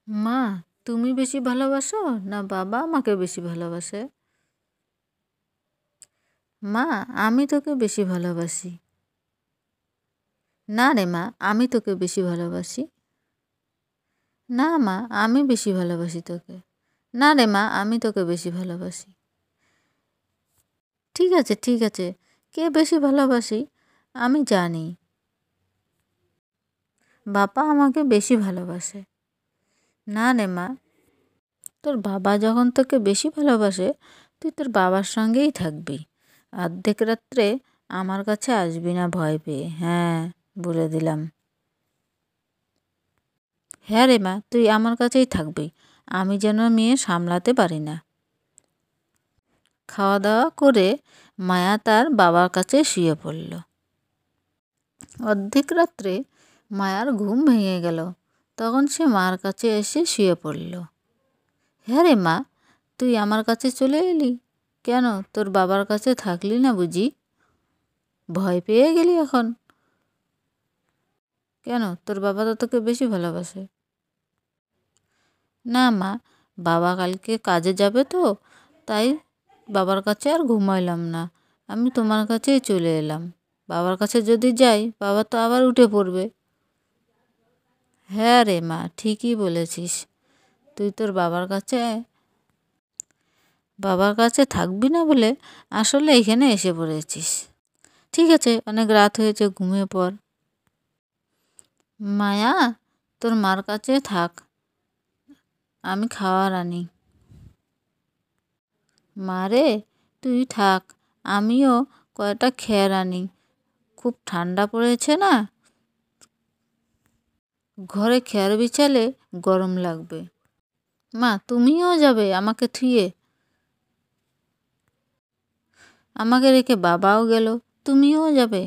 মা, তুমি বেশি ভালোবাসো না বাবা আমাকে বেশি ভালোবাসে? মা, আমি তোকে বেশি ভালোবাসি। না রে মা, আমি তোকে বেশি ভালোবাসি। না মা, আমি বেশি ভালোবাসি তোকে। না রে মা, আমি তোকে বেশি ভালোবাসি। ঠিক আছে ঠিক আছে, কে বেশি ভালোবাসি আমি জানি। বাবা আমাকে বেশি ভালোবাসে। না রে মা, তোর বাবা যখন তোকে বেশি ভালোবাসে তুই তোর বাবার সঙ্গেই থাকবি। অর্ধেক রাত্রে আমার কাছে আসবি না ভয় পেয়ে, হ্যাঁ বলে দিলাম। হ্যাঁ রে মা, তুই আমার কাছেই থাকবি। আমি যেন মেয়ে সামলাতে পারি না। খাওয়া দাওয়া করে মায়া তার বাবার কাছে শুয়ে পড়ল। অর্ধেক রাত্রে মায়ার ঘুম ভেঙে গেল। তখন সে মার কাছে এসে শুয়ে পড়ল। হ্যাঁ রে মা, তুই আমার কাছে চলে এলি কেন? তোর বাবার কাছে থাকলি না বুঝি? ভয় পেয়ে গেলি এখন? কেন, তোর বাবা তো তোকে বেশি ভালোবাসে। না মা, বাবা কালকে কাজে যাবে তো, তাই বাবার কাছে আর ঘুমাইলাম না। আমি তোমার কাছেই চলে এলাম। বাবার কাছে যদি যাই বাবা তো আবার উঠে পড়বে। হ্যাঁ রে মা, ঠিকই বলেছিস। তুই তোর বাবার কাছে থাকবি না বলে আসলে এখানে এসে পড়েছিস। ঠিক আছে, অনেক রাত হয়েছে, ঘুমিয়ে পড়। মায়া, তোর মার কাছে থাক, আমি খাবার আনি। মারে, তুই থাক, আমিও কয়টা খের আনি। খুব ঠান্ডা পড়েছে না, ঘরে খের বিছালে গরম লাগবে। মা, তুমিও যাবে আমাকে থুয়ে? আমাকে রেখে বাবাও গেল, তুমিও যাবে?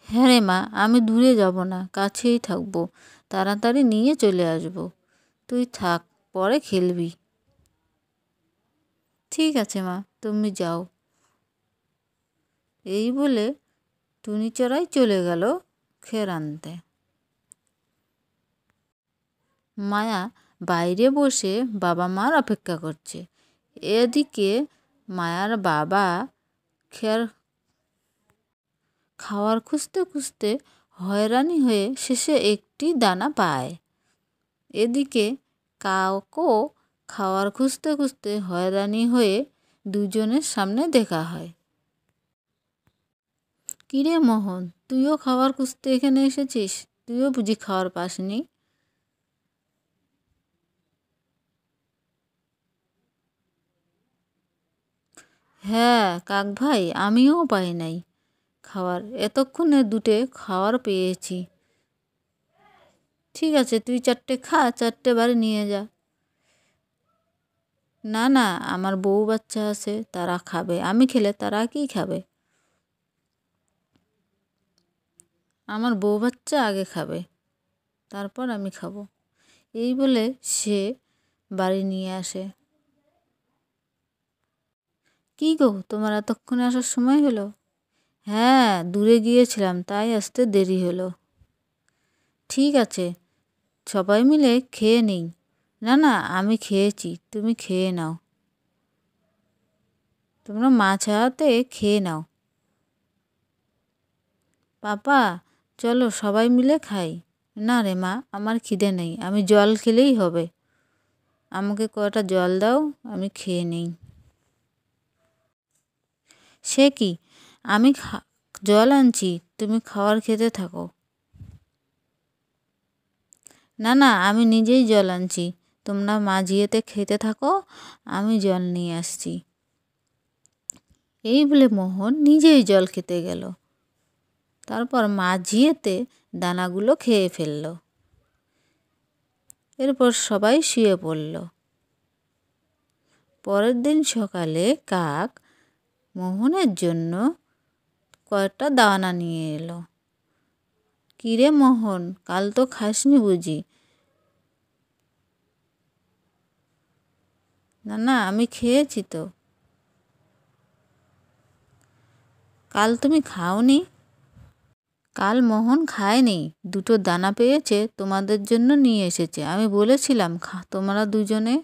হ্যাঁ রে মা, আমি দূরে যাব না, কাছেই থাকবো। তাড়াতাড়ি নিয়ে চলে আসবো। তুই থাক, পরে খেলবি। ঠিক আছে মা, তুমি যাও। এই বলে টুনি চড়াই চলে গেল খের আনতে। মায়া বাইরে বসে বাবা মার অপেক্ষা করছে। এদিকে মায়ার বাবা খের খাওয়ার খুঁজতে খুঁজতে হয়রানি হয়ে শেষে একটি দানা পায়। এদিকে কাকও খাওয়ার খুঁজতে খুঁজতে হয়রানি হয়ে দুজনের সামনে দেখা হয়। কিরে মোহন, তুইও খাবার খুঁজতে এখানে এসেছিস? তুইও বুঝি খাওয়ার পাসনি? হ্যাঁ কাক ভাই, আমিও পাই নাই খাবার। এতক্ষণে দুটে খাবার পেয়েছি। ঠিক আছে, তুই চারটে খা, চারটে বাড়ি নিয়ে যা। না না, আমার বউ বাচ্চা আছে, তারা খাবে। আমি খেলে তারা কি খাবে? আমার বউ বাচ্চা আগে খাবে, তারপর আমি খাবো। এই বলে সে বাড়ি নিয়ে আসে। কী গো, তোমার এতক্ষণে আসার সময় হলো? হ্যাঁ, দূরে গিয়েছিলাম, তাই আসতে দেরি হলো। ঠিক আছে, সবাই মিলে খেয়ে নিই। না না, আমি খেয়েছি, তুমি খেয়ে নাও। তোমরা মাছ হাতে খেয়ে নাও। পাপা, চলো সবাই মিলে খাই। না রে মা, আমার খিদে নেই, আমি জল খেলেই হবে। আমাকে কয়টা জল দাও, আমি খেয়ে নিই। সে কি, আমি জল আনছি, তুমি খাবার খেতে থাকো। না না, আমি নিজেই জল আনছি, তোমরা মাঝিয়েতে খেতে থাকো, আমি জল নিয়ে আসছি। এই বলে মোহন নিজেই জল খেতে গেল। তারপর মাঝিয়েতে দানাগুলো খেয়ে ফেলল। এরপর সবাই শুয়ে পড়ল। পরের দিন সকালে কাক মোহনের জন্য কয়েকটা দানা নিয়ে এলো। কিরে মোহন, কাল তো খাসনি বুঝি? না না, আমি খেয়েছি তো। কাল তুমি খাওনি? কাল মোহন খায়নি, দুটো দানা পেয়েছে, তোমাদের জন্য নিয়ে এসেছে। আমি বলেছিলাম তোমরা দুজনের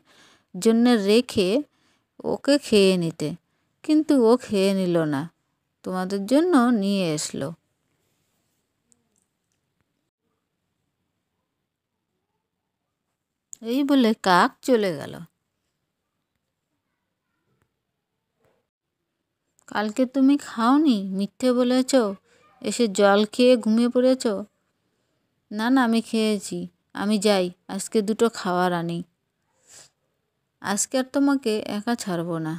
জন্য রেখে ওকে খেয়ে নিতে, কিন্তু ও খেয়ে নিল না, তোমাদের জন্য নিয়ে এসলো। এই বলে কাক চলে গেল। কালকে তুমি খাওনি, মিথ্যে বলেছ, এসে জল খেয়ে ঘুমিয়ে পড়েছ। না না, আমি খেয়েছি। আমি যাই, আজকে দুটো খাবার আনি। আজকে আর তোমাকে একা ছাড়বো না।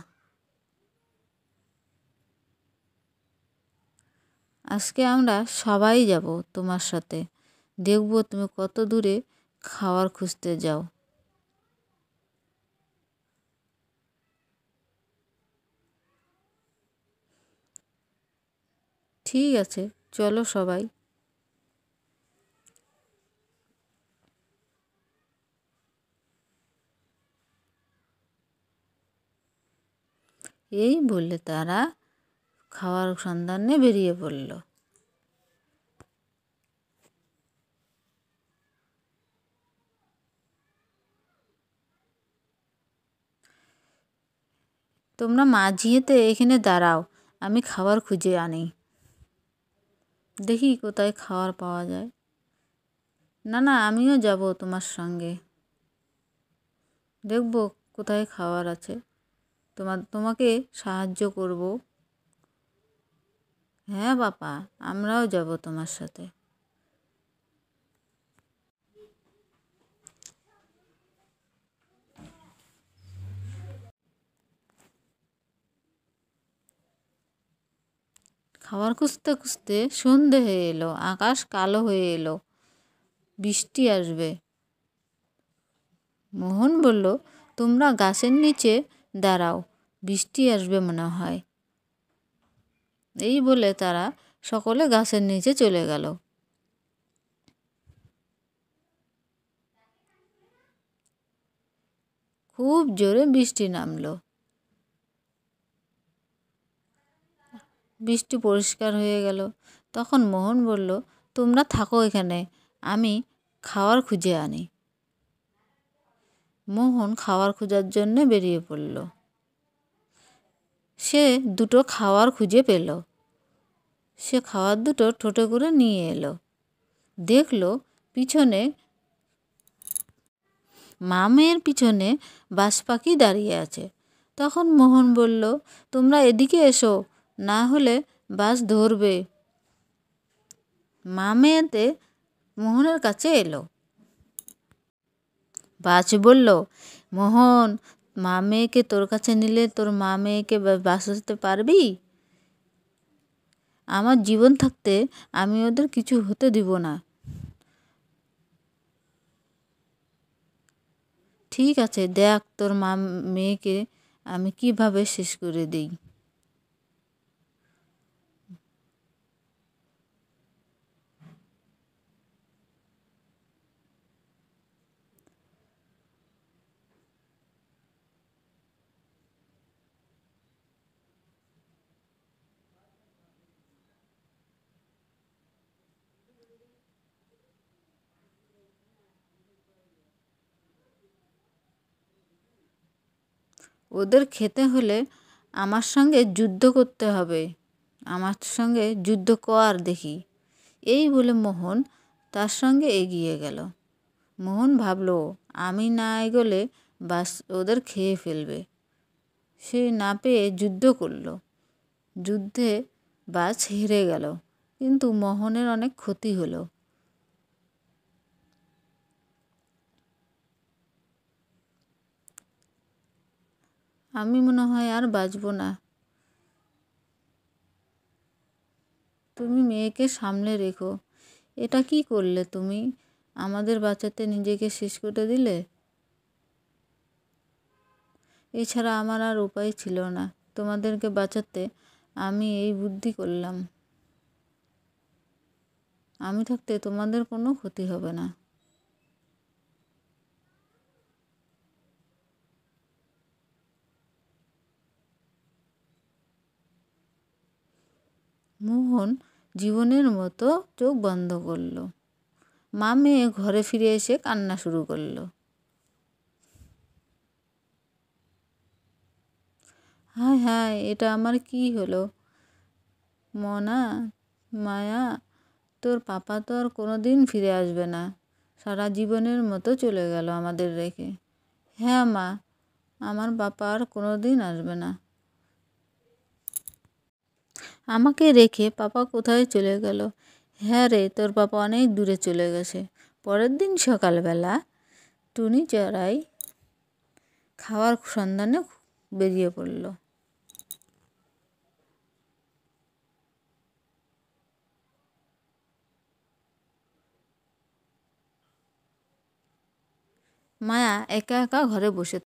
আজকে আমরা সবাই যাব তোমার সাথে, দেখবো তুমি কত দূরে খাবার খুঁজতে যাও। ঠিক আছে, চলো সবাই। এই বলে তারা খাওয়ার সন্ধানে বেরিয়ে পড়ল। তোমরা মাঝিয়েতে এখানে দাঁড়াও, আমি খাবার খুঁজে আনি, দেখি কোথায় খাবার পাওয়া যায়। না না, আমিও যাব তোমার সঙ্গে, দেখব কোথায় খাবার আছে, তোমাকে সাহায্য করব। হ্যাঁ বাবা, আমরাও যাব তোমার সাথে। খাবার খুঁজতে খুঁজতে সন্ধে হয়ে এলো, আকাশ কালো হয়ে এলো, বৃষ্টি আসবে। মোহন বলল, তোমরা গাছের নিচে দাঁড়াও, বৃষ্টি আসবে মনে হয়। এই বলে তারা সকলে গাছের নিচে চলে গেল। খুব জোরে বৃষ্টি নামলো। বৃষ্টি পরিষ্কার হয়ে গেল। তখন মোহন বলল, তোমরা থাকো এখানে, আমি খাবার খুঁজে আনি। মোহন খাবার খোঁজার জন্য বেরিয়ে পড়ল। সে দুটো খাবার খুঁজে পেল। সে খাবার দুটো ঠোঁটে করে নিয়ে এলো। দেখলো পিছনে মা মেয়ের পিছনে বাজ পাখি দাঁড়িয়ে আছে। তখন মোহন বলল, তোমরা এদিকে এসো, না হলে বাজ ধরবে। মা মেয়েতে মোহনের কাছে এলো। বাজ বলল, মোহন, মা মেয়েকে তোর কাছে নিলে তোর মা মেয়েকে বাঁচাতে পারবি? আমার জীবন থাকতে আমি ওদের কিছু হতে দিব না। ঠিক আছে, দেখ তোর মা মেয়েকে আমি কিভাবে শেষ করে দিই। ওদের খেতে হলে আমার সঙ্গে যুদ্ধ করতে হবে, আমার সঙ্গে যুদ্ধ কর দেখি। এই বলে মোহন তার সঙ্গে এগিয়ে গেল। মোহন ভাবল, আমি না এগোলে বাস ওদের খেয়ে ফেলবে। সে না পেয়ে যুদ্ধ করল। যুদ্ধে বাজ হেরে গেল, কিন্তু মোহনের অনেক ক্ষতি হলো। আমি মনে হয় আর বাঁচব না। তুমি মেয়েকে সামলে রেখো। এটা কি করলে তুমি? আমাদের বাঁচাতে নিজেকে শেষ করে দিলে। এছাড়া আমার আর উপায় ছিল না, তোমাদেরকে বাঁচাতে আমি এই বুদ্ধি করলাম। আমি থাকতে তোমাদের কোনো ক্ষতি হবে না। মোহন জীবনের মতো চোখ বন্ধ করলো। মা মেয়ে ঘরে ফিরে এসে কান্না শুরু করলো। হায় হায়, এটা আমার কি হলো? মনা, মায়া, তোর পাপা তো আর কোনো দিন ফিরে আসবে না, সারা জীবনের মতো চলে গেল আমাদের রেখে। হ্যাঁ মা, আমার বাবা আর কোনো দিন আসবে না। আমাকে রেখে পাপা কোথায় চলে গেল? হ্যাঁ রে, তোর পাপা অনেক দূরে চলে গেছে। পরের দিন সকালবেলা টুনি চড়াই খাওয়ার সন্ধানে বেরিয়ে পড়ল। মায়া একা একা ঘরে বসে